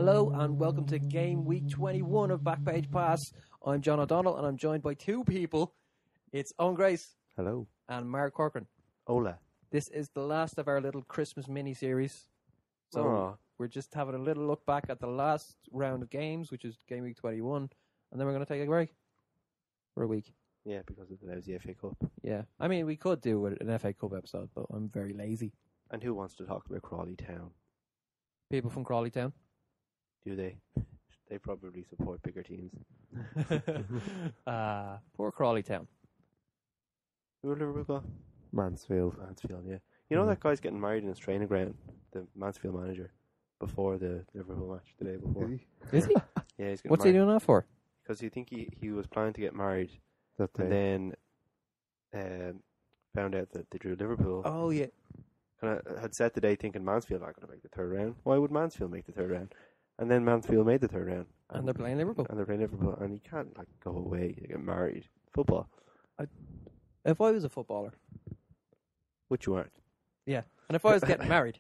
Hello and welcome to Game Week 21 of Backpage Pass. I'm John O'Donnell and I'm joined by two people. It's Owen Grace. Hello. And Mark Corcoran. Hola. This is the last of our little Christmas mini-series. So we're just having a little look back at the last round of games, which is Game Week 21. And then we're going to take a break for a week. Yeah, because of the lousy FA Cup. Yeah. I mean, we could do an FA Cup episode, but I'm very lazy. And who wants to talk about Crawley Town? People from Crawley Town. Do they? They probably support bigger teams. Poor Crawley Town. Who are Liverpool got? Mansfield, yeah. You know that guy's getting married in his training ground, the Mansfield manager, before the Liverpool match the day before. Is he? Yeah, he's getting What's married. he doing that for? Because you think he was planning to get married, that and day. then found out that they drew Liverpool. Oh, yeah. And I had set the day thinking Mansfield aren't going to make the third round. Why would Mansfield make the third round? And then Mansfield made the third round. And they're playing Liverpool. And you can't go away to get married. Football. If I was a footballer. Which you aren't. Yeah. And if I was getting married.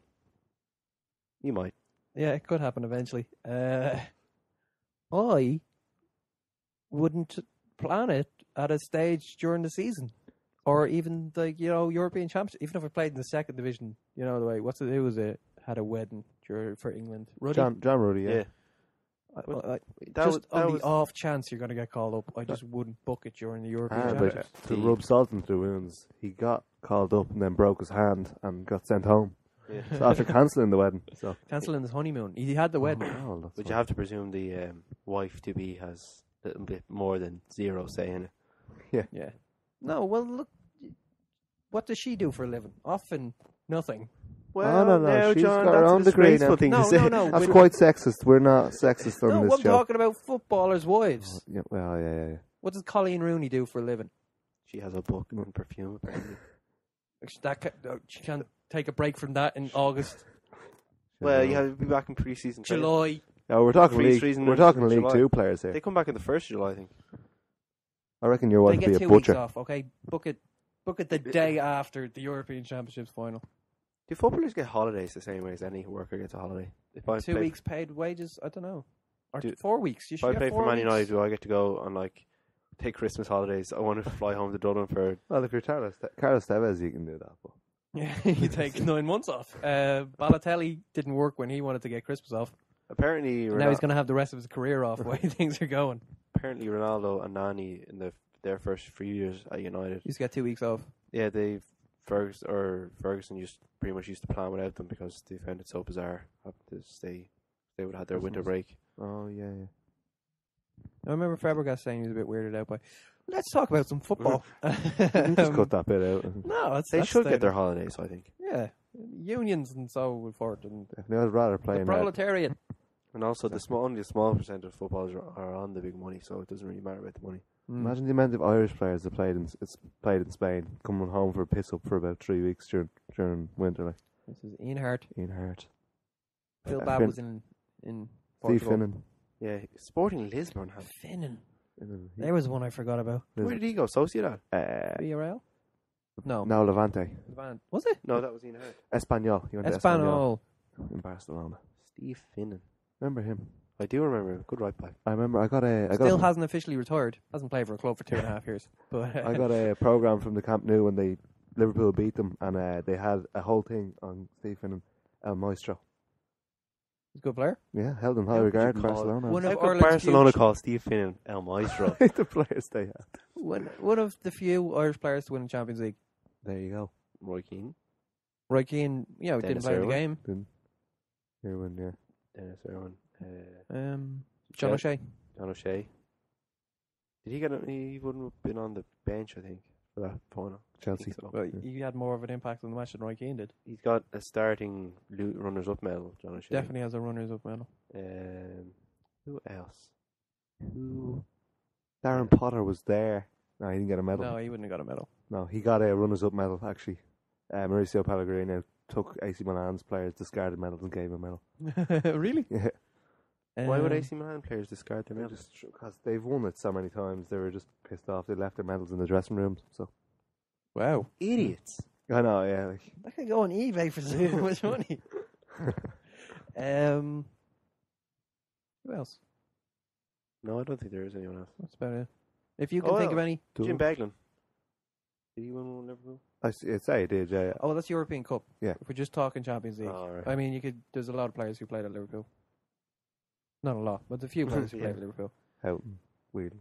You might. Yeah, it could happen eventually. I wouldn't plan it at a stage during the season. Or even the European Championship. Even if I played in the second division, the way had a wedding for England. Ruddy? John Ruddy, yeah. The off chance you're going to get called up, I just wouldn't book it during the European Championship. But to rub salt into the wounds, he got called up and then broke his hand and got sent home. Yeah. So after cancelling the wedding. Cancelling his honeymoon. He had the wedding. But you have to presume the wife-to-be has a little bit more than zero say in it. Yeah. No, well, look, what does she do for a living? Often nothing. Well, no. She's John, got her that's own a degree disgraceful now. thing to say. No. That's quite sexist. We're not sexist on No, this I'm show. talking about footballers' wives. Yeah. What does Colleen Rooney do for a living? She has a book and perfume, apparently. She can't take a break from that in August. Well, you have to be back in pre-season training. July. No, we're talking League. Pre-season We're talking in League July. 2 players here. They come back on the 1st of July, I think. I reckon your They wife would get be a 2 weeks butcher. off, okay? Book it the day after the European Championships final. Do footballers get holidays the same way as any worker gets a holiday? If I 2 weeks paid wages? I don't know. Or Do- 4 weeks. You If should I get play 4 for Man weeks. United, do I get to go on take Christmas holidays? I want to fly home to Dublin for. Well, if you're Carlos Tevez, you can do that. But Yeah, you take 9 months off. Balotelli didn't work when he wanted to get Christmas off. Apparently, Now he's going to have the rest of his career off the way things are going. apparently Ronaldo and Nani in their first few years at United. He's got 2 weeks off. Yeah, Ferguson just pretty much used to plan without them because they found it so bizarre. They would have had their winter break. oh yeah. I remember Fabregas saying he was a bit weirded out by. Let's talk about some football. Just cut that bit out. No, They should get their holidays, I think. Yeah, unions and so forth, and Definitely, I'd rather play the in proletariat. And also, only a small percent of footballers are on the big money, so it doesn't really matter about the money. Imagine the amount of Irish players that played in Spain, coming home for a piss up for about 3 weeks during winter. This is Ian Hart. Ian Hart, Phil Babb was in Steve Portugal. Finnan. Yeah, Sporting Lisbon. Finnan. There was one I forgot about. Where did he go? Sociedad? Villarreal? No. No, Levante. Was it? No, that was Ian Hart. Espanyol. He went to Espanol. in Barcelona. Steve Finnan. Remember him? I do remember him. Good right back. I remember. I got Still hasn't officially retired. Hasn't played for a club for 2.5 years. But I got a program from the Camp Nou when Liverpool beat them, and they had a whole thing on Steve Finnan, El Maestro. he's a good player. Yeah, held in high regard in Barcelona. One How of could Ireland's Barcelona few- call Steve Finnan El Maestro? the players they had. One of the few Irish players to win the Champions League. There you go. Roy Keane. Roy Keane, didn't Dennis play in the Irwin. game. Irwin, yeah. Dennis Irwin. John O'Shea. John O'Shea. Did he get? He wouldn't have been on the bench, I think, for that final. Chelsea. So. Well, he had more of an impact on the match than Roy Keane did. He's got a starting runners-up medal, John O'Shea. Definitely has a runners-up medal. Who else? Darren Potter was there. No, he didn't get a medal. No, he wouldn't have got a medal. No, he got a runners-up medal, actually. Mauricio Pellegrino took AC Milan's players, discarded medals and gave him a medal. Really? Yeah. Why would AC Milan players discard their medals? Just because they've won it so many times, they were just pissed off. They left their medals in the dressing rooms. So Wow. Idiots. I know, yeah. That could go on eBay for so much money. Who else? No, I don't think there is anyone else. That's about it. If you can think of any. Jim Beglin. Did he win one Liverpool? I'd say he did, yeah. Oh, that's European Cup. Yeah. If we're just talking Champions League. Oh, right. I mean, there's a lot of players who played at Liverpool. Not a lot, but a few players who played at Liverpool. Houghton, Whelan.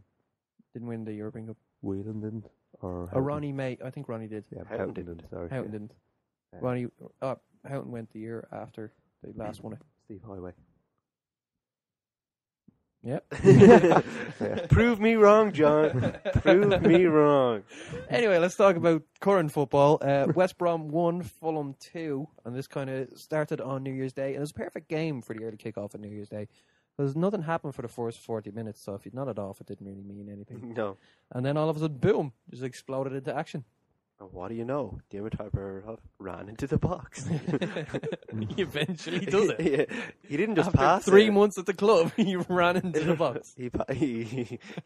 Didn't win the European Cup. Whelan didn't? Or Ronnie May. I think Ronnie did. Yeah, Houghton didn't. Sorry. Houghton didn't. Ronnie. Houghton went the year after they last won it. Steve Highway. Yep. Prove me wrong, John. Prove me wrong. Anyway, let's talk about current football. West Brom 1, Fulham 2, and this kind of started on New Year's Day. And it was a perfect game for the early kickoff on New Year's Day. Because nothing happened for the first 40 minutes, so if you'd nodded off, it didn't really mean anything. No. And then all of a sudden, boom, just exploded into action. And what do you know? Dimitar Berbatov ran into the box. He eventually does it. Yeah. He didn't just After pass 3 it. months at the club, he ran into the box. He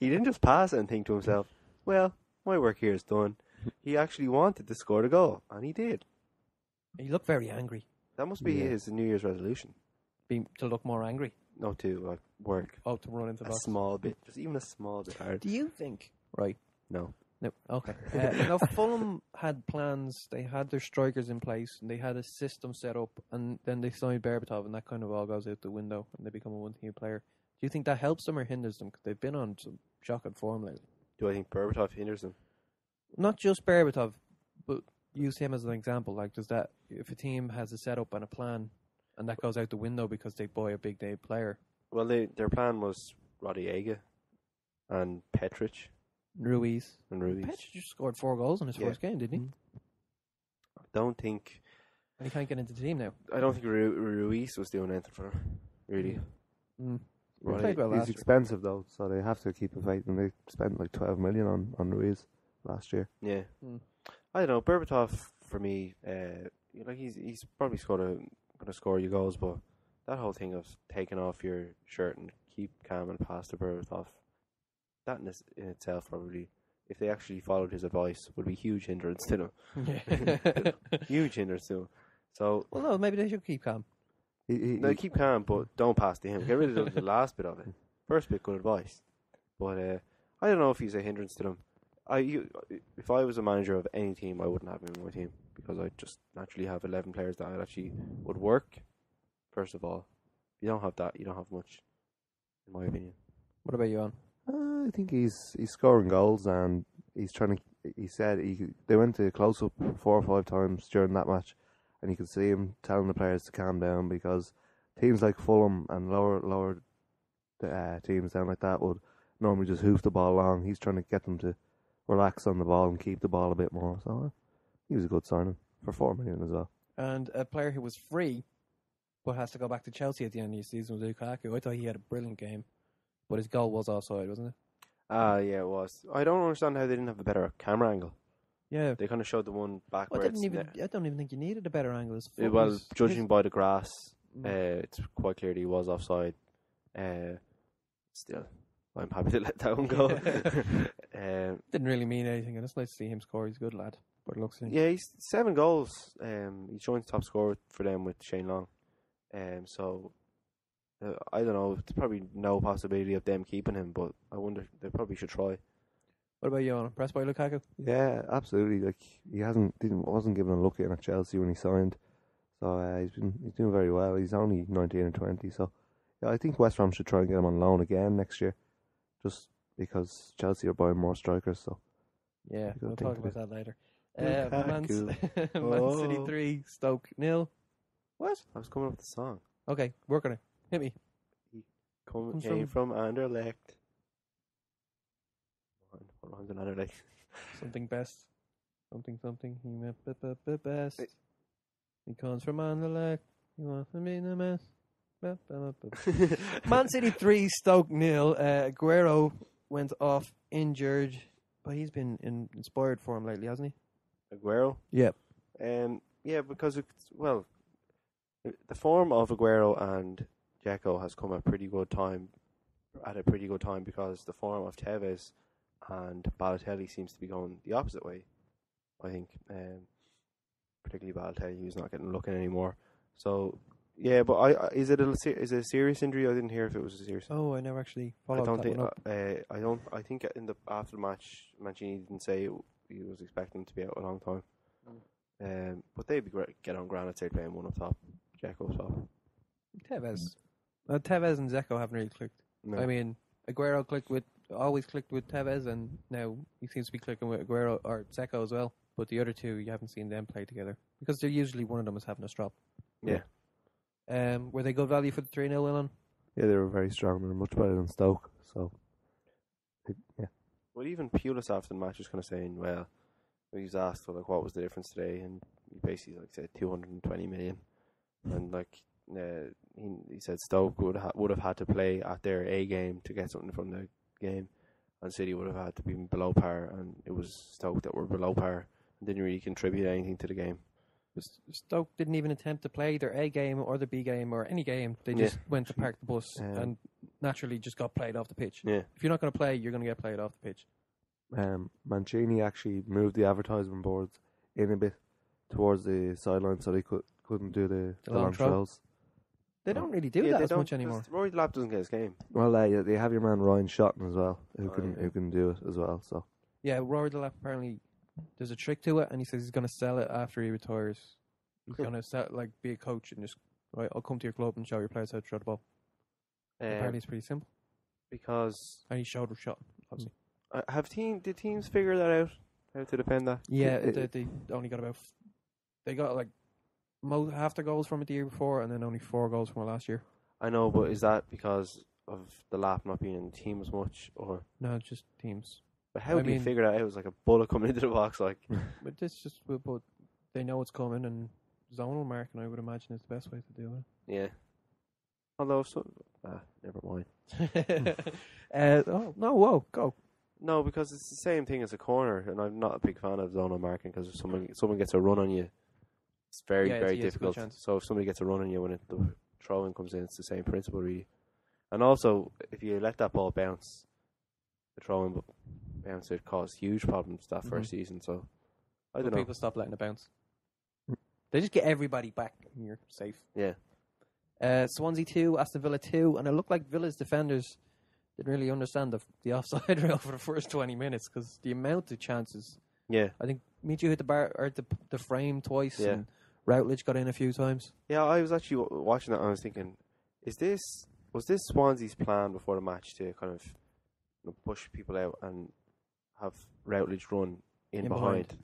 didn't just pass it and think to himself, well, my work here is done. He actually wanted to score the goal, and he did. He looked very angry. That must be his New Year's resolution. To look more angry. No, to work Oh, to run into the a box. small bit, just even a small bit hard. Do you think... Right. No. No, okay. Now, Fulham had plans. They had their strikers in place, and they had a system set up, and then they signed Berbatov, and that kind of all goes out the window, and they become a one-team player. Do you think that helps them or hinders them? Because they've been on some shocking form lately. Do I think Berbatov hinders him? Not just Berbatov, but use him as an example. Like, does that, if a team has a setup and a plan, and that goes out the window because they buy a big day player? Well, their plan was Rodallega and Petric. Ruiz. And Ruiz. Petric just scored 4 goals in his first game, didn't he? I don't think... And he can't get into the team now. I don't think Ruiz was doing anything for him, really. Mm. Right. Played well last He's year. expensive though, so they have to keep a fight. And they spent like 12 million on Ruiz last year. Yeah. Mm. I don't know. Berbatov, for me, he's probably going to score you goals, but that whole thing of taking off your shirt and keep calm and pass to Berbatov, that in itself probably, if they actually followed his advice, would be huge hindrance to them. Yeah. Huge hindrance to him. So, Well, no, maybe they should keep calm. no, keep calm, but don't pass to him. Get rid of the last bit of it. First bit, good advice. But I don't know if he's a hindrance to them. If I was a manager of any team, I wouldn't have him in my team because I just naturally have 11 players that actually would work. First of all, if you don't have that, you don't have much, in my opinion. What about you, An? I think he's scoring goals and he's trying to. He said they went to close up 4 or 5 times during that match, and you could see him telling the players to calm down because teams like Fulham and lower teams down like that would normally just hoof the ball along. He's trying to get them to relax on the ball and keep the ball a bit more. So he was a good signing for 4 million as well. And a player who was free but has to go back to Chelsea at the end of the season was Lukaku. I thought he had a brilliant game, but his goal was offside, wasn't it? Yeah, it was. I don't understand how they didn't have a better camera angle. Yeah. They kind of showed the one back Well, where I don't even think you needed a better angle. well, judging by the grass, it's quite clear that he was offside. Still, I'm happy to let that one go. Didn't really mean anything, and it's nice to see him score. He's a good lad. But it looks Yeah, he's 7 goals. He's joint top scorer for them with Shane Long. So I don't know. There's probably no possibility of them keeping him, but I wonder they probably should try. What about you, Anna? Impressed by Lukaku? Yeah, absolutely. Like he wasn't given a look in at Chelsea when he signed, so he's doing very well. He's only 19 or 20, so yeah, I think West Ham should try and get him on loan again next year, just because Chelsea are buying more strikers. So yeah, we'll talk about that later. Man Oh. City 3, Stoke 0. What? I was coming up with the song. Okay, work on it. Hit me. Came from Anderlecht. What runs in Anderlecht? Something best. Something. He meant best. He comes from Anderlecht. He wants to be the best. Man City 3, Stoke 0. Aguero went off injured, but he's been in inspired form lately, hasn't he? Aguero? Yep. Yeah, because the form of Aguero and Dzeko has come at a pretty good time because the form of Tevez and Balotelli seems to be going the opposite way. I think, particularly Balotelli, who's not getting looking anymore. So Yeah, but is it a serious injury? I didn't hear if it was a serious. Oh, I never actually I followed don't that one think. up. I think after the match, Mancini didn't say he was expecting him to be out a long time. But they'd be great. Get on ground. I'd say playing one up top, Dzeko up top. Tevez and Dzeko haven't really clicked. No. I mean, Aguero always clicked with Tevez, and now he seems to be clicking with Aguero or Dzeko as well. But the other two, you haven't seen them play together because they're usually one of them is having a strop. Yeah. Were they good value for the 3-0 win on? Yeah, they were very strong. They were much better than Stoke. So, yeah. Well, even Pulis after the match was kind of saying, well, he was asked like what was the difference today, and he basically said 220 million, and he said Stoke would have had to play at their A game to get something from the game, and City would have had to be below par, and it was Stoke that were below par and didn't really contribute anything to the game. Stoke didn't even attempt to play their A game or their B game or any game. They just went to park the bus and naturally just got played off the pitch. Yeah. If you're not going to play, you're going to get played off the pitch. Mancini actually moved the advertisement boards in a bit towards the sideline so they couldn't do the long throws. They don't really do that as much anymore. Rory Delap doesn't get his game. Well, they have your man Ryan Shotton as well, who can do it as well. So yeah, Rory Delap apparently there's a trick to it, and he says he's going to sell it after he retires. He's going to be a coach and just right. I'll come to your club and show your players how to throw the ball. Apparently, it's pretty simple. Because and he showed Shotton, obviously. Did teams figure that out? How to defend that? Yeah, they only got they got like half their goals from it the year before, and then only 4 goals from it last year. I know, but is that because of the Lap not being in the team as much, or no? It's just teams. But how do you figure that out? It was like a bullet coming into the box, like. But but they know it's coming, and zonal marking, I would imagine, is the best way to do it. Yeah. Although, never mind. Go. No, because it's the same thing as a corner, and I'm not a big fan of zonal marking because if someone gets a run on you, it's very difficult. So if somebody gets a run on you when the throw-in comes in, it's the same principle, really. And also, if you let that ball bounce, the throw-in bounce, it caused huge problems that first season. So I don't know. People stop letting it bounce. They just get everybody back, and you're safe. Yeah. Swansea 2, Aston Villa 2, and it looked like Villa's defenders didn't really understand the offside rail for the first 20 minutes because the amount of chances. Yeah. I think Michu hit the bar or the frame twice, and Routledge got in a few times. Yeah, I was actually watching that and I was thinking, was this Swansea's plan before the match to kind of push people out and have Routledge run in behind?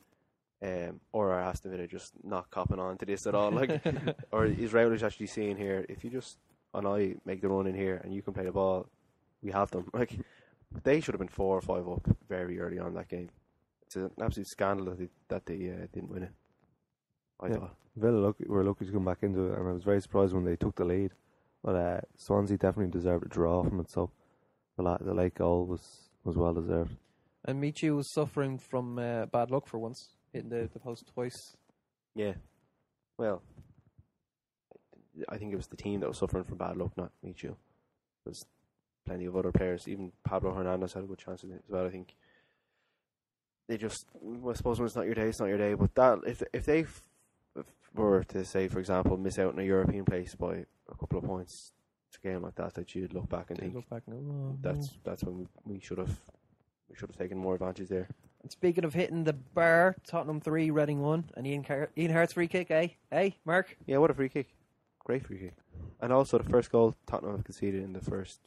Or are Aston Villa just not copping on to this at all? Like, or is Routledge actually saying here, if you just and I make the run in here and you can play the ball, we have them. Like, they should have been 4 or 5 up very early on that game. It's an absolute scandal that they didn't win it. I thought Villa were lucky to come back into it, and I was very surprised when they took the lead. But Swansea definitely deserved a draw from it, so the late goal was well deserved. And Michu was suffering from bad luck for once, hitting the post twice. Yeah. Well, I think it was the team that was suffering from bad luck, not Michu. There's plenty of other players. Even Pablo Hernandez had a good chance in it as well, I think. They just, I suppose when it's not your day, it's not your day. But that, if they were to say, for example, miss out in a European place by a couple of points, it's a game like that you'd look back and think that's when we should have taken more advantage there. And speaking of hitting the bar, Tottenham 3, Reading 1, and Ian Hart's free kick, eh? Hey, Mark? Yeah, what a free kick. Great free kick. And also the first goal Tottenham have conceded in the first,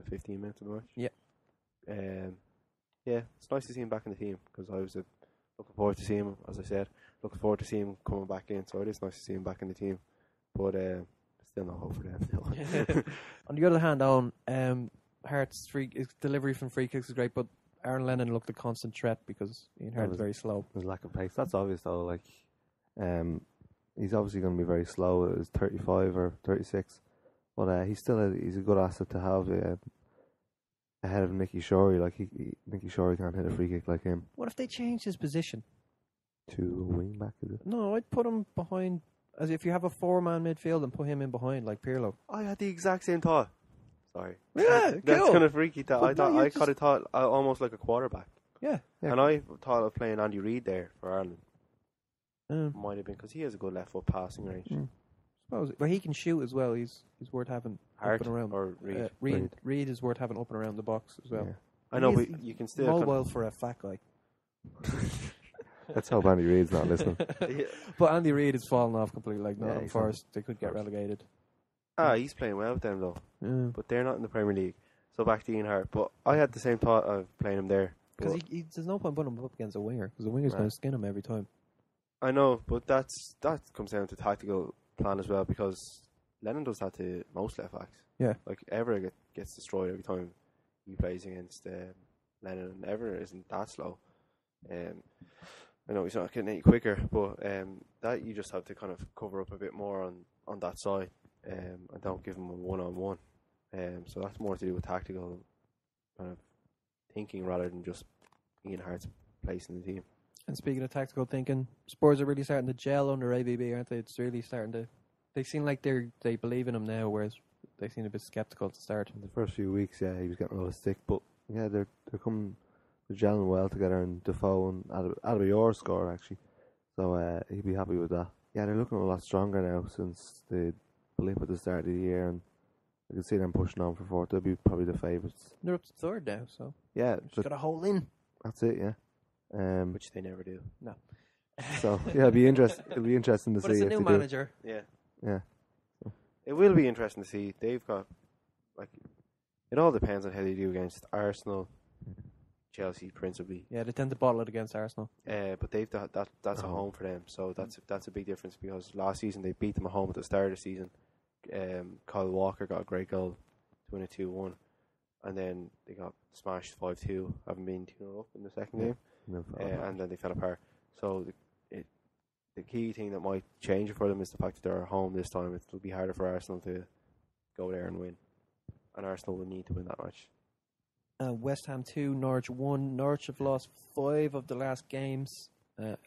15 minutes of the match? Yeah. Yeah, it's nice to see him back in the team because I was looking forward to seeing him, as I said, looking forward to seeing him coming back in. So it is nice to see him back in the team. But still no hope for them. On the other hand, Owen, Hart's delivery from free kicks is great, but Aaron Lennon looked a constant threat because Ian Hart is very slow. There's lack of pace. That's obvious though. Like, he's obviously going to be very slow. It was 35 or 36, but he's a good asset to have ahead of Nicky Shorey. Like Nicky Shorey can't hit a free kick like him. What if they changed his position to a wing back? Is it? No, I'd put him behind. As if you have a 4-man midfield and put him in behind like Pirlo. I had the exact same thought. Sorry. Yeah, that's kind of freaky. I kind of thought almost like a quarterback. Yeah. And I thought of playing Andy Reid there for Ireland. Might have been because he has a good left foot passing range. suppose. But he can shoot as well. He's worth having Hart up and around. or Reed. Reed is worth having up and around the box as well. Yeah. I know, He's but you can still. mobile for a fat guy. Let's hope Andy Reid's not listening. But Andy Reid has fallen off completely. Like Nottingham he's Forest, they could get relegated. He's playing well with them though. Yeah. But they're not in the Premier League. So back to Ian Hart. But I had the same thought of playing him there. Because there's no point putting him up against a winger. Because the winger's going to skin him every time. I know, but that comes down to tactical plan as well. Because Lennon does that to most left backs. Yeah. Like Everett gets destroyed every time he plays against Lennon, and Everett isn't that slow. I know he's not getting any quicker, but that you just have to kind of cover up a bit more on that side, and don't give him a one-on-one. So that's more to do with tactical kind of thinking rather than just Ian Hart's place in the team. And speaking of tactical thinking, Spurs are really starting to gel under AVB, aren't they? It's really starting to. They seem like they believe in him now, whereas they seem a bit sceptical at the start. In the first few weeks, yeah, he was getting a lot of stick, but yeah, they're coming. They're gelling well together, and Defoe and Adebayor score actually, so he'd be happy with that. Yeah, they're looking a lot stronger now since the blip at the start of the year, and I can see them pushing on for fourth. They'll be probably the favourites. They're up to third now, so Yeah, just got a hole in. that's it. Yeah, Which they never do. No. so yeah, it'll be interesting to But see it's a if new they manager. Yeah. Yeah. It will be interesting to see. They've got, like, it all depends on how they do against Arsenal, Chelsea principally. Yeah, they tend to bottle it against Arsenal. But they've that's a home for them, so that's a big difference because last season they beat them at home at the start of the season. Kyle Walker got a great goal to win it 2-1, and then they got smashed 5-2, having been 2-0 up in the second game, and then they fell apart. So the key thing that might change it for them is the fact that they're at home this time. It'll be harder for Arsenal to go there and win, and Arsenal will need to win that match. West Ham 2, Norwich 1. Norwich have lost 5 of the last games. 5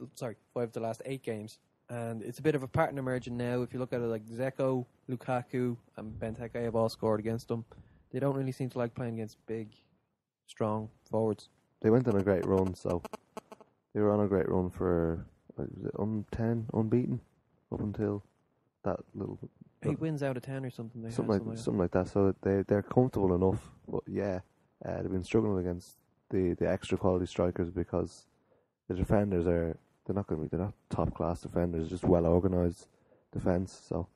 of the last 8 games. And it's a bit of a pattern emerging now. If you look at it, like Dzeko, Lukaku, and Benteke have all scored against them. They don't really seem to like playing against big, strong forwards. They went on a great run, so they were on a great run for, was it 10 unbeaten up until that little 8 wins out of 10 or something. Something like that. So they're comfortable enough, but yeah, they've been struggling against the extra quality strikers because the defenders they're not top class defenders, just well organised defence. So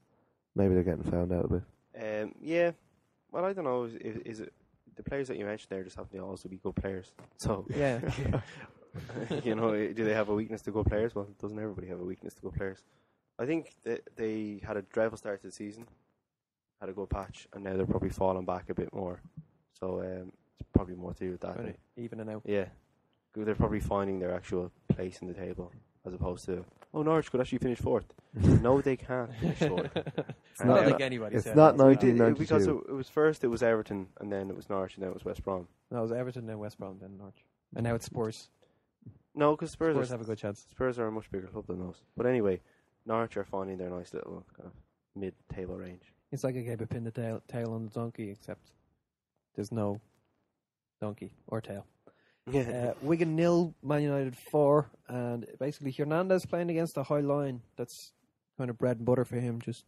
maybe they're getting found out a bit. Yeah. Well, I don't know. Is it the players that you mentioned there just happen to also be good players? So yeah. You know, do they have a weakness to good players? Well, doesn't everybody have a weakness to good players? I think that they had a dreadful start to the season, had a good patch, and now they're probably falling back a bit more. So it's probably more to do with that. Right, evening out. Yeah. They're probably finding their actual place in the table as opposed to, Norwich could actually finish fourth. No, they can't finish fourth. It's not like anybody said. It's not that. 1992. Because it was first, it was Everton, and then it was Norwich, and then it was West Brom. No, it was Everton, then West Brom, then Norwich. And now it's Spurs. No, because Spurs have a good chance. Spurs are a much bigger club than those. But anyway, Norwich are finding their nice little kind of mid-table range. It's like a game of pin the tail on the donkey, except there's no donkey or tail. Yeah. Wigan 0, Man United 4, and basically Hernandez playing against a high line. That's kind of bread and butter for him. Just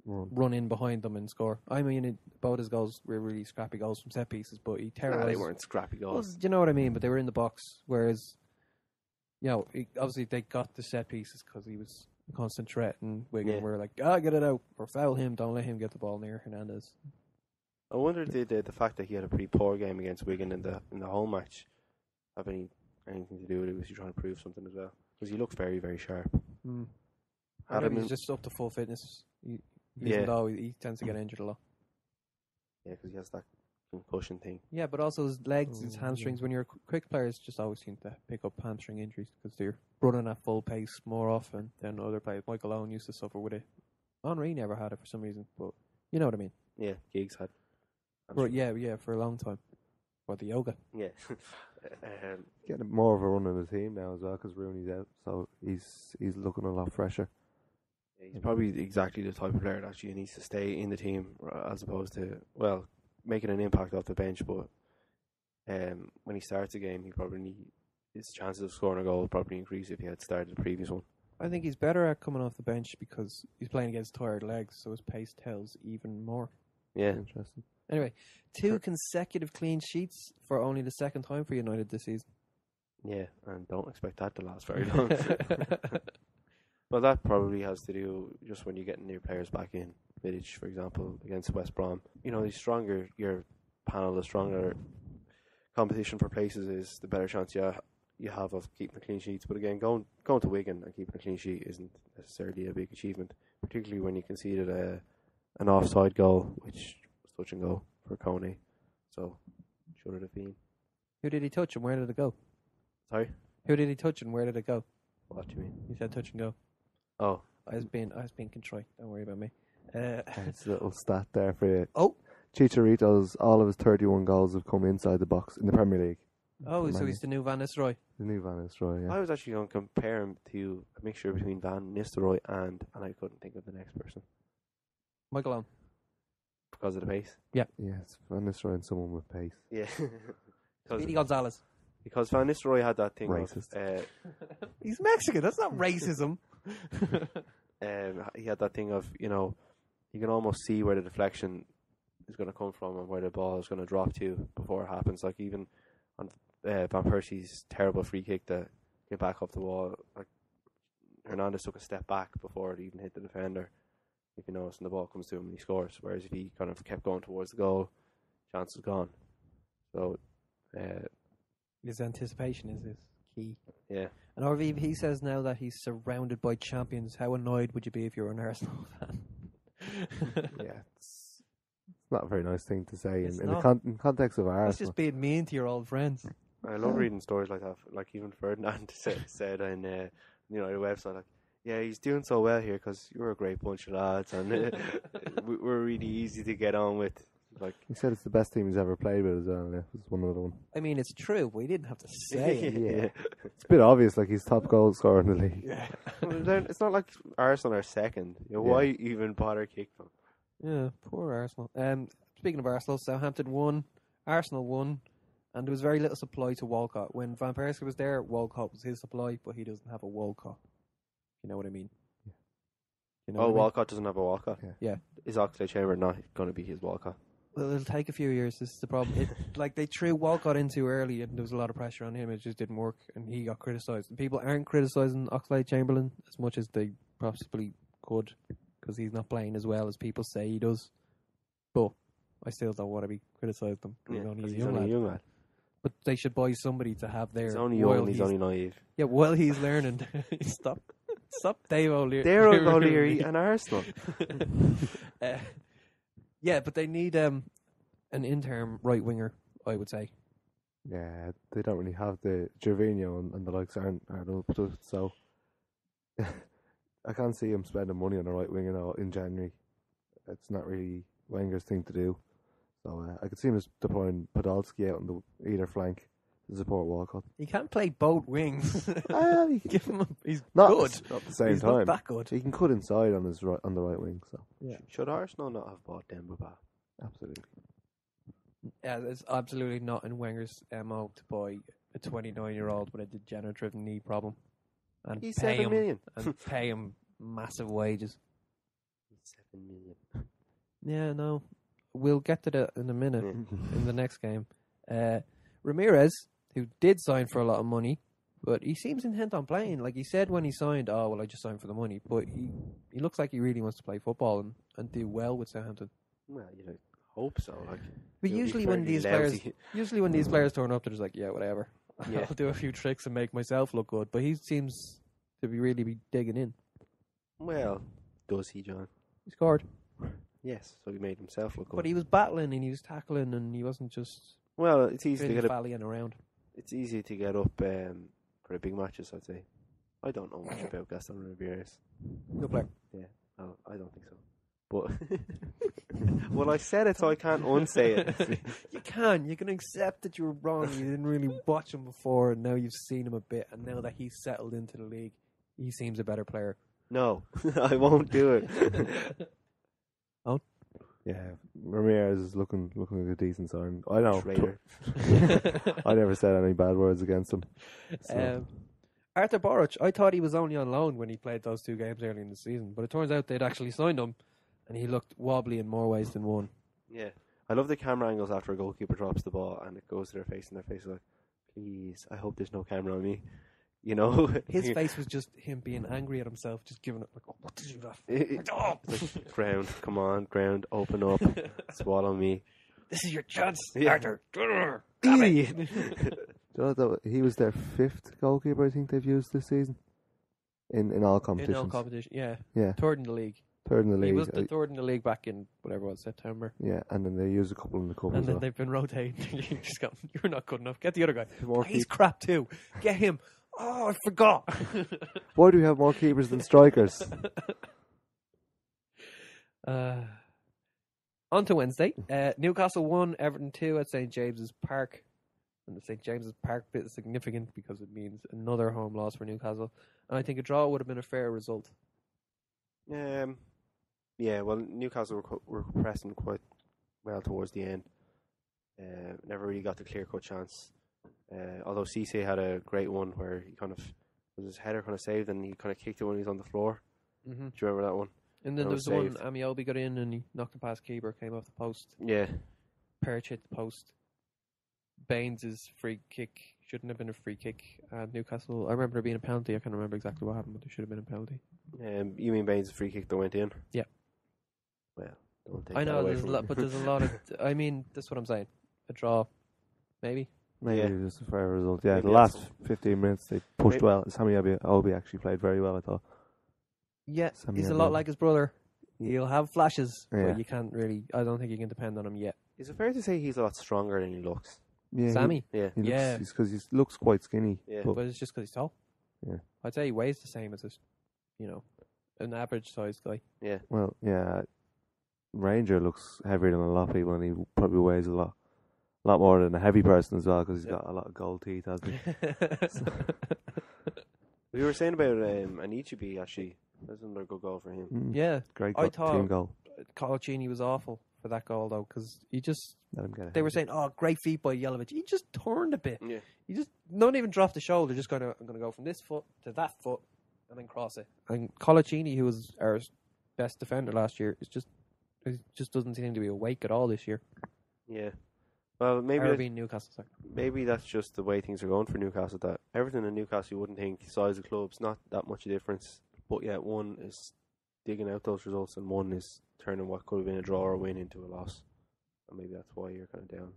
run in behind them and score. I mean, both his goals were really scrappy goals from set pieces, but he terrorized. They weren't scrappy goals. Well, you know what I mean? But they were in the box. Whereas, obviously they got the set pieces because he was a constant threat, and Wigan were like, get it out or foul him. Don't let him get the ball near Hernandez. I wonder did the fact that he had a pretty poor game against Wigan in the home match have anything to do with it? Was he trying to prove something as well? Because he looked very, very sharp. He's just up to full fitness. Even though he tends to get injured a lot. Yeah, because he has that concussion thing. Yeah, but also his legs, his hamstrings. When you're quick players, just always seem to pick up hamstring injuries because they're running at full pace more often than other players. Michael Owen used to suffer with it. Henry never had it for some reason, but you know what I mean. Yeah, Giggs had. But yeah, for a long time. Or the yoga. Yeah. Getting more of a run in the team now as well because Rooney's out, so he's looking a lot fresher. He's probably exactly the type of player that actually needs to stay in the team as opposed to, making an impact off the bench. But when he starts a game, his chances of scoring a goal would probably increase if he had started the previous one. I think he's better at coming off the bench because he's playing against tired legs, so his pace tells even more. Yeah. Interesting. Anyway, 2 consecutive clean sheets for only the second time for United this season. Yeah, and don't expect that to last very long. Well, that probably has to do just when you're getting new players back in. Vidic, for example, against West Brom. You know, the stronger your panel, the stronger competition for places is, the better chance you have of keeping the clean sheets. But again, going to Wigan and keeping a clean sheet isn't necessarily a big achievement, particularly when you conceded an offside goal, which was touch and go for Kone. So, should it have been? Who did he touch and where did it go? Sorry? Who did he touch and where did it go? What do you mean? He said touch and go. Oh. I was being contrite. Don't worry about me. It's a little stat there for you. Oh. Chicharito's, all of his 31 goals have come inside the box in the Premier League. Oh, so he's the new Van Nistelrooy. The new Van Nistelrooy, yeah. I was actually going to compare him to a mixture between Van Nistelrooy and I couldn't think of the next person. Michael Owen. Because of the pace? Yeah, it's Van Nistelrooy and someone with pace. Yeah. Speedy Gonzalez. Because Van Nistelrooy had that thing Racist. of... He's Mexican. That's not racism. he had that thing of, you know, you can almost see where the deflection is going to come from and where the ball is going to drop to before it happens. Like even on Van Persie's terrible free kick to get back up the wall, like Hernandez took a step back before it even hit the defender, if you notice, and the ball comes to him and he scores. Whereas if he kind of kept going towards the goal, chance is gone. So his anticipation is his key. Yeah. And RVP says now that he's surrounded by champions. How annoyed would you be if you were an Arsenal fan? Yeah, it's not a very nice thing to say in not. the context of That's Arsenal. just being mean to your old friends. I love reading stories like that. Like even Ferdinand said on the website, like, yeah, he's doing so well here because you're a great bunch of lads and we're really easy to get on with. Like He said it's the best team he's ever played with as well. Yeah, it's one other one. I mean, it's true. We didn't have to say it. Yeah. It's a bit obvious, like he's top goal scorer in the league. Yeah. It's not like Arsenal are second. You know, why even bother kick them? Yeah, poor Arsenal. Speaking of Arsenal, Southampton won, Arsenal won, and there was very little supply to Walcott. When Van Persie was there, Walcott was his supply, but he doesn't have a Walcott. You know what I mean? Yeah. You know what I mean? Walcott doesn't have a Walcott? Yeah. Is Oxlade-Chamberlain not going to be his Walcott? Well, it'll take a few years. This is the problem. Like they threw Walcott in too early, and there was a lot of pressure on him. It just didn't work, and he got criticised. And people aren't criticising Oxlade-Chamberlain as much as they possibly could, because he's not playing as well as people say he does. But I still don't want to be criticising him. Yeah, He's he's only a young lad. But they should buy somebody to have there. He's only young. He's only naive. Yeah, while he's learning. Stop Dave O'Leary. Dave O'Leary and Arsenal. Yeah, but they need an interim right winger, I would say. Yeah, they don't really have the Gervinho and the likes aren't up to it, so I can't see him spending money on a right winger now in January. It's not really Wenger's thing to do. So I could see him just deploying Podolski out on the either flank to support Walcott. He can't play both wings. Give him he's not good. Not at the same He's time. not that good. He can cut inside on his on the right wing. So Yeah. Should Arsenal not have bought Demba Ba? absolutely. Yeah, it's absolutely not in Wenger's MO to buy a 29-year-old with a degenerative knee problem and He's pay 7 him million. and pay him massive wages. 7 million. Yeah, no, we'll get to that in a minute in the next game. Ramirez, who did sign for a lot of money, but he seems intent on playing. Like he said when he signed, "Oh well, I just signed for the money." But he looks like he really wants to play football and do well with Southampton. Well, you hope so. Like, But he'll be usually when fairly these players turn up, they're just like, yeah, whatever. Yeah. I'll do a few tricks and make myself look good. But he seems to be really digging in. Well, does he, John? He scored, Yes. So he made himself look good. but he was battling and he was tackling and he wasn't just Well, it's easy to get up. fallying around. It's easy to get up for the big matches, I'd say. I don't know much about Gaston Ramirez. Good player. Yeah, no, I don't think so. But well, I said it, so I can't unsay it. You can accept that you were wrong. You didn't really watch him before, and now you've seen him a bit. And now that he's settled into the league, he seems a better player. No, I won't do it. Oh, Yeah, Ramirez is looking like a decent sign. I know. Traitor. I never said any bad words against him. So. Arthur Boruc, I thought he was only on loan when he played those 2 games early in the season, but it turns out they'd actually signed him, and he looked wobbly in more ways than one. Yeah. I love the camera angles after a goalkeeper drops the ball and it goes to their face, and their face is like, please, I hope there's no camera on me. You know? His face was just him being angry at himself, just giving it like, oh, what did you do? Like, ground, come on, ground, open up, swallow me. This is your chance, Yeah. Arthur. Idiot. Do you know that he was their 5th goalkeeper I think they've used this season in all competitions. In all competition, yeah. Yeah, 3rd in the league. 3rd in the league. He was the 3rd in the league back in whatever it was, September. Yeah, and then they used a couple in the cup And as then well. they've been rotating. You just go, you're not good enough. Get the other guy. More He's crap too. Get him. Oh, I forgot. Why do we have more keepers than strikers? On to Wednesday. Newcastle 1, Everton 2 at St James's Park. And the St James's Park bit is significant because it means another home loss for Newcastle. And I think a draw would have been a fair result. Yeah, well, Newcastle were pressing quite well towards the end. Never really got the clear-cut chance. Although Cisse had a great one where he kind of was his header kind of saved and he kind of kicked it when he was on the floor. Mm-hmm. Do you remember that one? And then That there was was the one saved. Amiobi got in and he knocked it past keeper, came off the post. Yeah. Perch hit the post. Baines' free kick shouldn't have been a free kick. And Newcastle, I remember there being a penalty. I can't remember exactly what happened, but there should have been a penalty. You mean Baines' free kick that went in? Yeah. Well, don't take I that know, away there's a from lot, him. but there's a lot of. I mean, that's what I'm saying. A draw, maybe. Maybe Yeah. it was a fair result. Yeah, Maybe the last that's- 15 minutes they pushed Maybe- well. Sammy Obi actually played very well, I thought. Yeah, Sammy he's a lot Obi. like his brother. He'll have flashes, Yeah. but you can't really. I don't think you can depend on him yet. Is it fair to say he's a lot stronger than he looks? Yeah, Sammy, Yeah. He Yeah. looks, because he looks quite skinny. Yeah. But but it's just because he's tall. Yeah. I'd say he weighs the same as an average sized guy. Yeah. well, yeah, Ranger looks heavier than a lot of people, and he probably weighs a lot more than a heavy person as well, because he's Yeah. got a lot of gold teeth, hasn't he? We were saying about an Ichibi, actually. That's another good goal for him. Mm, Yeah, great I team thought- goal. Colaccini was awful for that goal though, because he just. Let him get it. They were saying, "Oh, great feet by Jelic." He just turned a bit. Yeah. He just not even dropped the shoulder. Just I'm going to go from this foot to that foot and then cross it. And Colaccini, who was our best defender last year, he just doesn't seem to be awake at all this year. Yeah. Well, maybe RVPing Newcastle. Sorry. maybe that's just the way things are going for Newcastle. That everything in Newcastle, you wouldn't think size of clubs, not that much of a difference. But yeah, one is digging out those results, and one is turning what could have been a draw or win into a loss. And maybe that's why you're kind of down.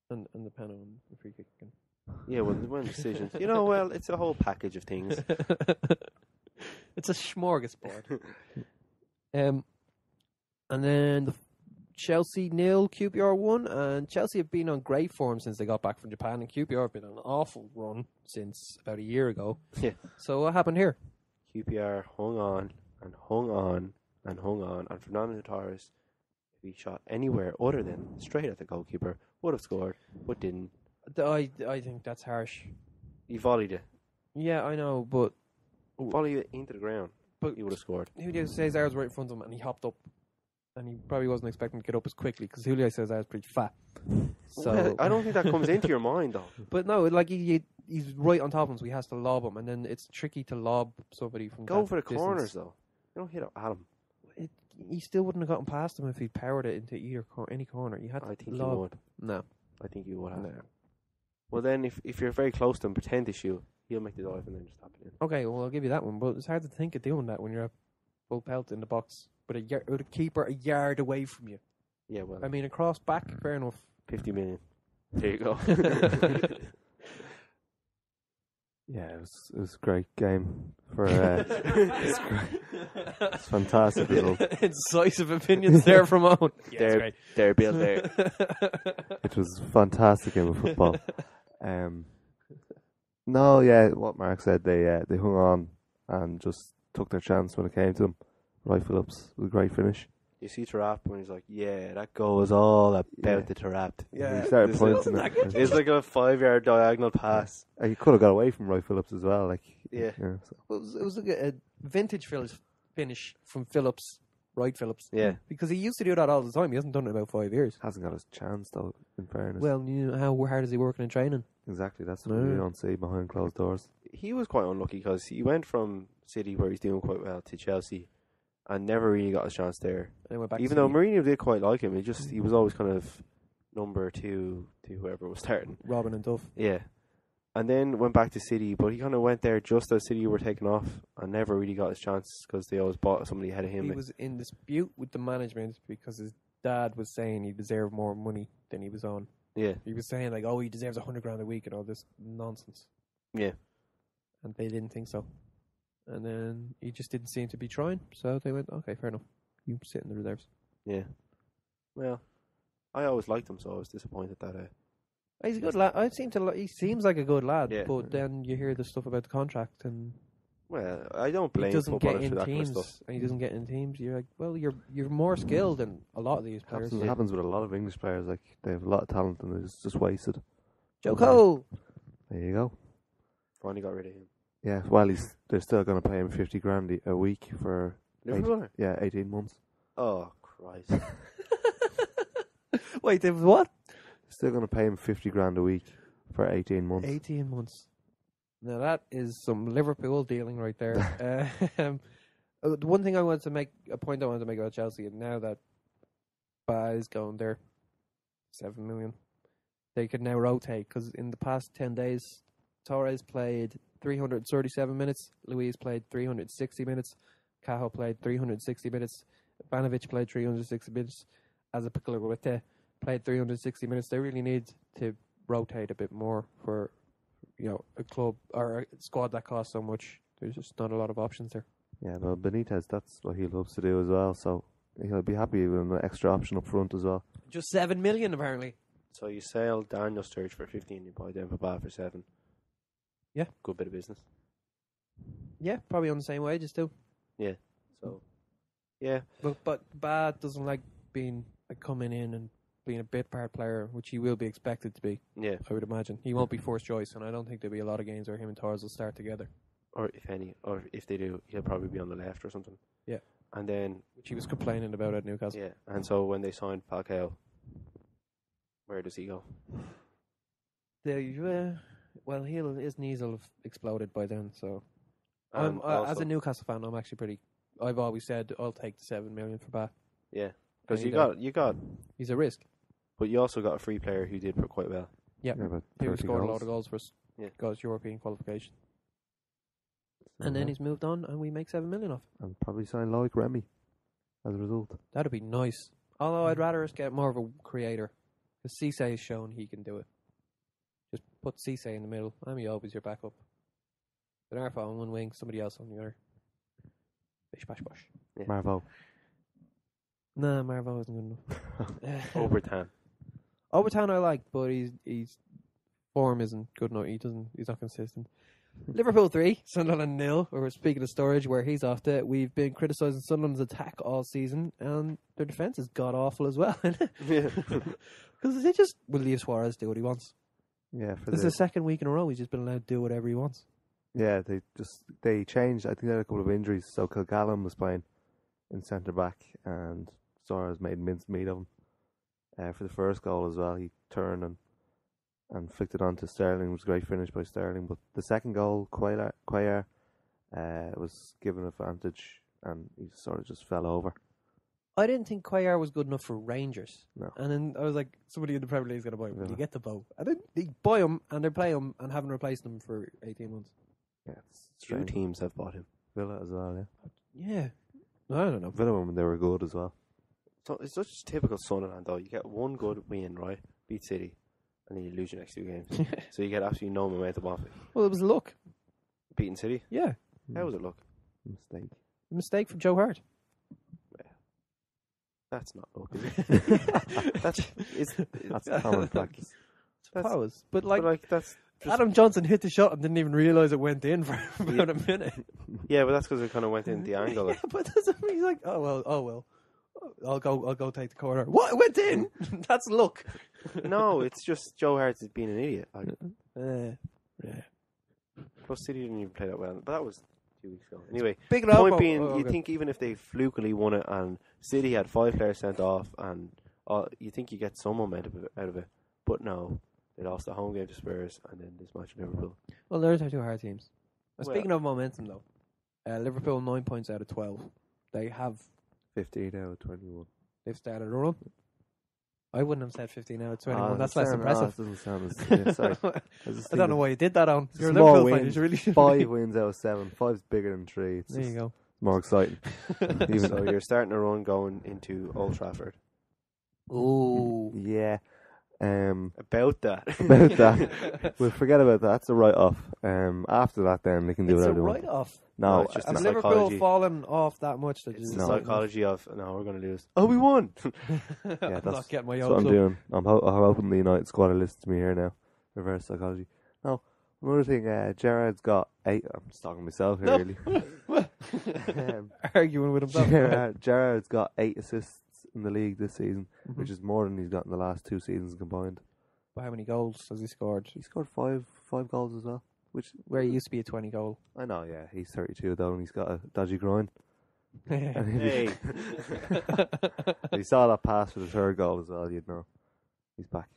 And the penalty and the free kick again. Yeah, well, one decisions. Well, it's a whole package of things. It's a smorgasbord. And then the Chelsea 0, QPR 1, and Chelsea have been on great form since they got back from Japan, and QPR have been on an awful run since about a year ago. Yeah. So what happened here? QPR hung on and hung on and hung on, and Fernando Torres, if he shot anywhere other than straight at the goalkeeper, would have scored, but didn't. I think that's harsh. He volleyed it. Yeah, I know, but Volleyed it into the ground. But- He would have scored. Julio Cesar was right in front of him, and he hopped up, and he probably wasn't expecting to get up as quickly because Julio Cesar is pretty fat. So Well, I don't think that comes into your mind, though. But no, like he's right on top of him, so he has to lob him, and then it's tricky to lob somebody from Go that for the distance. corners, though. You don't hit it at him. He still wouldn't have gotten past him if he powered it into any corner. You had to I think lob. you would. No, I think you would have. no. Well, then, if you're very close to him, pretend to shoot. He'll make the dive and then just tap it in. Okay, well I'll give you that one, but it's hard to think of doing that when you're a full pelt in the box with a keeper a yard away from you. Yeah, well, I mean, across back, fair enough. 50 million. There you go. Yeah, it was a great game for. It's fantastic result. Incisive opinions there from Owen. Yeah, it's There, great. there, Bill, there. It was a fantastic game of football. No, yeah, what Mark said, they hung on and just took their chance when it came to them. Roy Phillips was a great finish. You see Tarap when he's like, yeah, that goal was all about Yeah. the Tarap. He started This pointing Wasn't that it. It's like a 5-yard diagonal pass. He could have got away from Roy Phillips as well. Yeah. So. It was a vintage finish from Phillips, Wright Phillips. Yeah. Because he used to do that all the time. He hasn't done it in about 5 years. Hasn't got his chance though, in fairness. Well, you know, how hard is he working in training? Exactly, that's what Yeah. you don't see behind closed doors. He was quite unlucky because he went from City, where he's doing quite well, to Chelsea, and never really got a chance there. And went back Even to though City. Mourinho did quite like him, he was always kind of number 2 to whoever was starting. Robin and Duff. Yeah. And then went back to City, but he kind of went there just as City were taking off and never really got his chance because they always bought somebody ahead of him. He was in dispute with the management because his dad was saying he deserved more money than he was on. Yeah. He was saying like, oh, he deserves $100,000 a week and all this nonsense. Yeah. And they didn't think so. And then he just didn't seem to be trying. So they went, okay, fair enough. You sit in the reserves. Yeah. Well, I always liked him, so I was disappointed that... He's a good lad. He seems like a good lad, Yeah. but then you hear the stuff about the contract and well, I don't he blame doesn't get footballers for in that kind of teams. stuff. And he doesn't get in teams. You're like, well, you're more skilled than a lot of these players. It happens with a lot of English players. Like they have a lot of talent and it's just wasted. Joko! There you go. Finally got rid of him. Yeah, well, they're still going to pay him $50,000 a week for Liverpool? 18 months. Oh, Christ. Wait, there was what? Still going to pay him $50,000 a week for 18 months. 18 months. Now that is some Liverpool dealing right there. The one thing I wanted to make, a point I wanted to make about Chelsea, and now that Ba is going there, 7 million, they could now rotate, because in the past 10 days, Torres played 337 minutes, Luiz played 360 minutes, Cahill played 360 minutes, Banovic played 360 minutes, Azpilicueta played 360 minutes. They really need to rotate a bit more for, a club or a squad that costs so much. There's just not a lot of options there. Yeah, well, Benitez, that's what he loves to do as well, so he'll be happy with an extra option up front as well. Just 7 million apparently. So you sell Daniel Sturridge for 15, you buy Demba Ba for 7. Yeah. Good bit of business. Yeah, probably on the same wages too. Yeah. So, yeah. But Ba doesn't like coming in and being a bit part player, which he will be expected to be. Yeah. I would imagine he won't be first choice, and I don't think there'll be a lot of games where him and Torres will start together. Or if any, or if they do, he'll probably be on the left or something. Yeah. And then, Which he was complaining about at Newcastle. yeah. And so when they signed Falcao, where does he go? Well, his knees will have exploded by then. So, And as also- a Newcastle fan, I'm actually pretty. I've always said I'll take the 7 million for Ba. Yeah. Because Any you got, He's a risk. but you also got a free player who did quite well. Yeah, Yeah, about he 30 scored a lot goals. of goals for us. Yeah. Got his European qualification, and then he's moved on, and we make 7 million off. And probably sign Loic Remy as a result. That'd be nice. Although I'd rather us get more of a creator, because Cisse has shown he can do it. Just put Cisse in the middle. I'm always your backup. An Arfa on one wing, somebody else on the other. Bish bash bosh. Yeah. Marvo. Nah, Marvo isn't good enough. Overtime. Overtown I like, but he's form isn't good enough. He's not consistent. Liverpool 3, Sunderland 0. We're speaking of storage, where he's off to. We've been criticising Sunderland's attack all season, and their defence is god awful as well. Yeah. Because they just will leave Suarez do what he wants. Yeah, for This is the second week in a row he's just been allowed to do whatever he wants. Yeah, they changed. I think they had a couple of injuries. So Kilgallen was playing in centre back, and Suarez made mincemeat of him. For the first goal as well, he turned and flicked it on to Sterling. It was a great finish by Sterling. But the second goal, Cuellar was given advantage, and he sort of just fell over. I didn't think Cuellar was good enough for Rangers. No. And then I was like, somebody in the Premier League is going to buy him. Yeah. You get the bow. And then they buy him, and they play him, and haven't replaced him for 18 months. Yeah, it's Two strange. teams have bought him. Villa as well, yeah. Yeah. I don't know. Villa when they were good as well. So it's just typical Sunderland, though. You get one good win, right? Beat City, and then you lose your next 2 games. So you get absolutely no momentum off it. Well, it was luck. Beating City? Yeah. How was it look? Mistake. A mistake from Joe Hart. That's not luck, is it? That's common practice. Suppose. But like, that's just, Adam Johnson hit the shot and didn't even realise it went in for about a minute. yeah, but that's because it kind of went in the angle. Yeah, but he's like, oh well. I'll go take the corner. What? It went in? That's luck. No, it's just Joe Hart is being an idiot. Like, Yeah. plus City didn't even play that well, but that was 2 weeks ago. Anyway, Big point being, you think even if they flukily won it and City had 5 players sent off, and you think you get some momentum out of it, but no, They lost the home game to Spurs, and then this match in Liverpool. Well, there's our two hard teams. Well- Speaking of momentum, though, Liverpool 9 points out of 12. They have 15 out of 21. they've started a run. I wouldn't have said 15 out of 21. Ah, That's less impressive. Doesn't sound as, yeah, sorry. I don't know why you did that on. You're a small Liverpool fan. You wins. should really 5 wins out of 7. 5's bigger than 3. It's There you just go. more exciting. Even So you're starting a run going into Old Trafford. Ooh. yeah. About that. About that. We'll forget about that. That's a write-off. After that, then they can do It's a whatever they want. write-off. No, it's just Has the Liverpool psychology. fallen off that much? That It's you the No. psychology of, no, we're going to lose. Oh, we won! I'm that's not getting my That's what hopes I'm up. doing. I'm hoping the United squad are listening to me here now. Reverse psychology. No, another thing. Gerrard's got 8. I'm just talking to myself here, No. really. Arguing with himself. Gerrard's got 8 assists in the league this season, Mhm. which is more than he's got in the last 2 seasons combined. How many goals has he scored? He scored 5 goals as well. Which Where he used to be a 20 goal. I know, yeah. He's 32 though, and he's got a dodgy groin. And Hey. if he saw that pass for the 3rd goal as well, you'd know. He's back.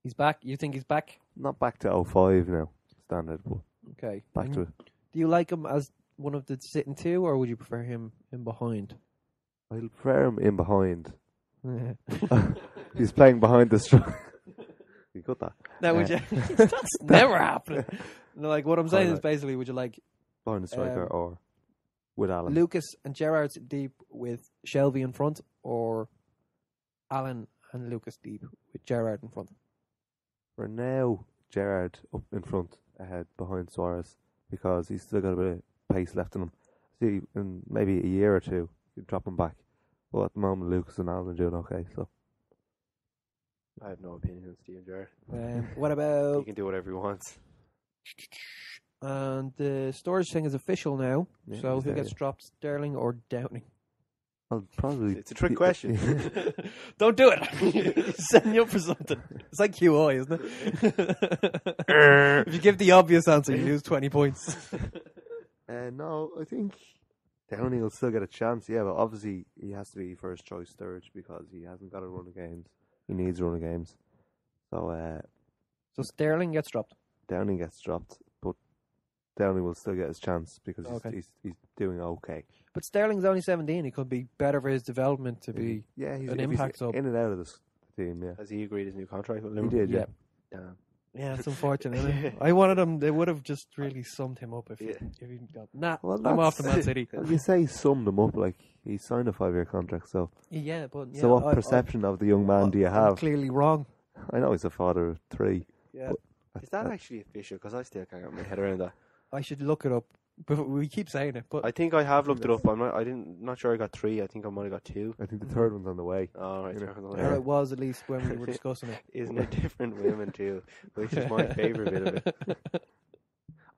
He's back. You think he's back? Not back to 05 now, standard, but Okay. back And to it. do you like him as one of the sitting two, or would you prefer him in behind? I'll prefer him in behind. He's playing behind the striker. You got that? Now, would you? That's never happening. No, like what I'm saying is Highlight. basically, would you like Behind the striker or with Alan? Lucas and Gerrard deep with Shelby in front, or Alan and Lucas deep with Gerrard in front? For now, Gerrard up in front, ahead behind Suarez, because he's still got a bit of pace left in him. See, in maybe a year or two, you drop him back. But at the moment, Lucas and Alan are doing okay. So I have no opinion on Steven Gerrard. What He about? can do whatever he wants. And the storage thing is official now. Yeah, So he's who there, gets yeah. dropped, Sterling or Downing? I'll probably. It's a trick question. Don't do it. Setting you up for something. It's like QI, isn't it? If you give the obvious answer, you lose 20 points. No, I think Downey will still get a chance. Yeah, but obviously he has to be first choice Sturridge because he hasn't got a run of games. He needs a run of games. So So Sterling gets dropped. Downey gets dropped, but Downey will still get his chance because Okay. he's doing okay. But Sterling's only 17. He could be better for his development to be. Yeah, he's an if he's impact sub. in and out of this team. Yeah, Has he agreed his new contract with he Liverpool? did. Yeah, Damn. Yeah, it's unfortunate. Isn't it? I wanted him. They would have just really summed him up if Yeah. he got. Nah, Well, I'm off to that's- Man City. Well, you say summed him up like he signed a 5-year contract. So, Yeah, but yeah, so what perception of the young man do you I'm have? clearly wrong. I know he's a father of 3. Yeah, Is that actually official? Because I still can't get my head around that. I should look it up. But we keep saying it. But I think I have looked it up. Not sure I got 3. I think I might have got 2. I think the 3rd one's on the way. Oh, right. You know. third one's on or the Yeah. way. it was at least when we were discussing it. Isn't it different women too? Which is my favourite bit of it.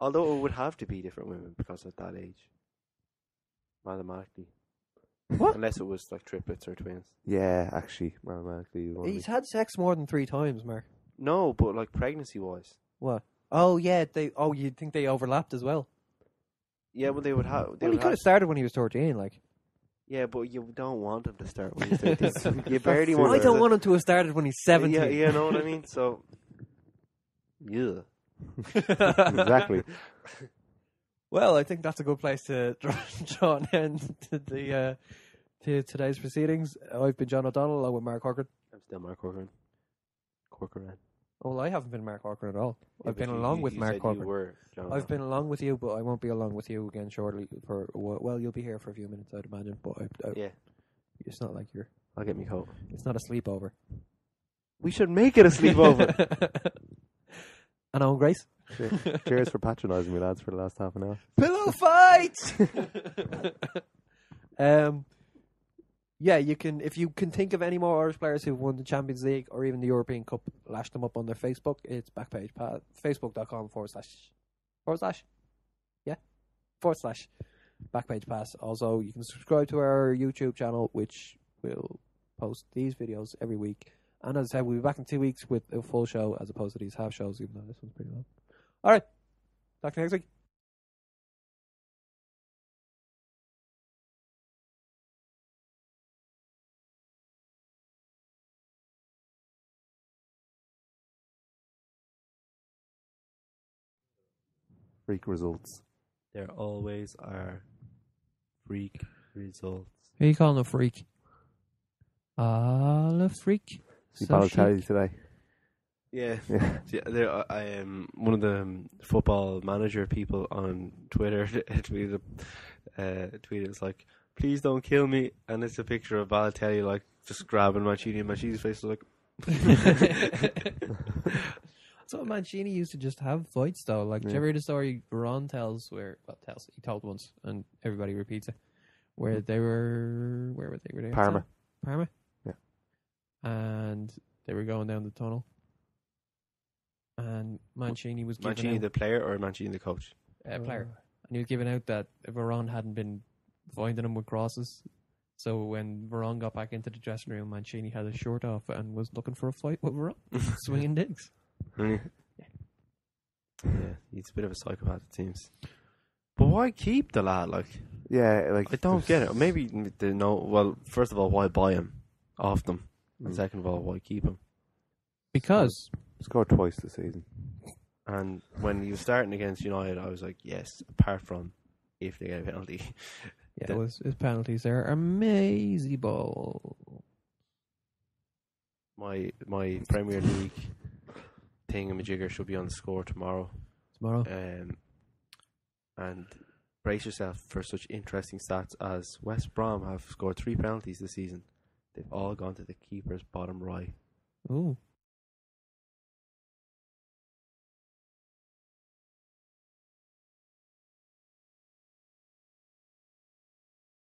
Although it would have to be different women because at that age. Mathematically. What? Unless it was like triplets or twins. Yeah, actually, mathematically, you want He's had sex more than 3 times, Mark. No, but like pregnancy wise. What? Oh yeah, they. Oh, you think they overlapped as well? Yeah, but they would have. They Well, he would could have started when he was 13. Like, yeah, but you don't want him to start when he's 13. You barely want I him don't to- want him to have started when he's 17. Yeah, you know what I mean? So, yeah. exactly. Well, I think that's a good place to draw an end to the to today's proceedings. I've been John O'Donnell along with Mark Corcoran. I'm still Mark Corcoran. Corcoran. Oh, well, I haven't been Mark Corcoran at all. Yeah, I've but been you- along you- with you Mark said you Corcoran. were John I've been along with you, but I won't be along with you again shortly. For well, you'll be here for a few minutes, I'd imagine. But Yeah, it's not like you're. I'll get me coat. It's not a sleepover. We should make it a sleepover. And on Grace. Cheers for patronising me, lads, for the last half an hour. Pillow fight. Yeah, you can. If you can think of any more Irish players who've won the Champions League or even the European Cup, lash them up on their Facebook. It's Backpage Pass. Facebook.com// Yeah. / Backpage Pass. Also, you can subscribe to our YouTube channel, which will post these videos every week. And as I said, we'll be back in 2 weeks with a full show as opposed to these half shows, even though this one's pretty long. All right. Talk to you next week. Freak results. There always are freak results. Who are you calling a freak? A freak. See So Balotelli chic. today. Yeah. Yeah. I am one of the football manager people on Twitter tweeted it's like, please don't kill me, and it's a picture of Balotelli like just grabbing Mancini, and Mancini's face is like So Mancini used to just have fights though. Like, do you ever hear the story Veron tells he told once and everybody repeats it, where they were, where were they? Were they Parma. Parma? Yeah. And they were going down the tunnel. And Mancini was giving Mancini out, the player or Mancini the coach? player. And he was giving out that Veron hadn't been finding him with crosses. So when Veron got back into the dressing room, Mancini had his shirt off and was looking for a fight with Veron, swinging digs. Yeah, he's a bit of a psychopath, it seems. But why keep the lad? Like, Yeah, like I don't get it. Maybe they know. Well, first of all, why buy him off them? And second of all, why keep him? Because scored twice this season. And when he was starting against United, I was like, yes, apart from if they get a penalty. yeah, his penalties there are amazing ball. My Premier League thingamajigger should be on the score tomorrow. And brace yourself for such interesting stats as West Brom have scored 3 penalties this season. They've all gone to the keeper's bottom right. Ooh.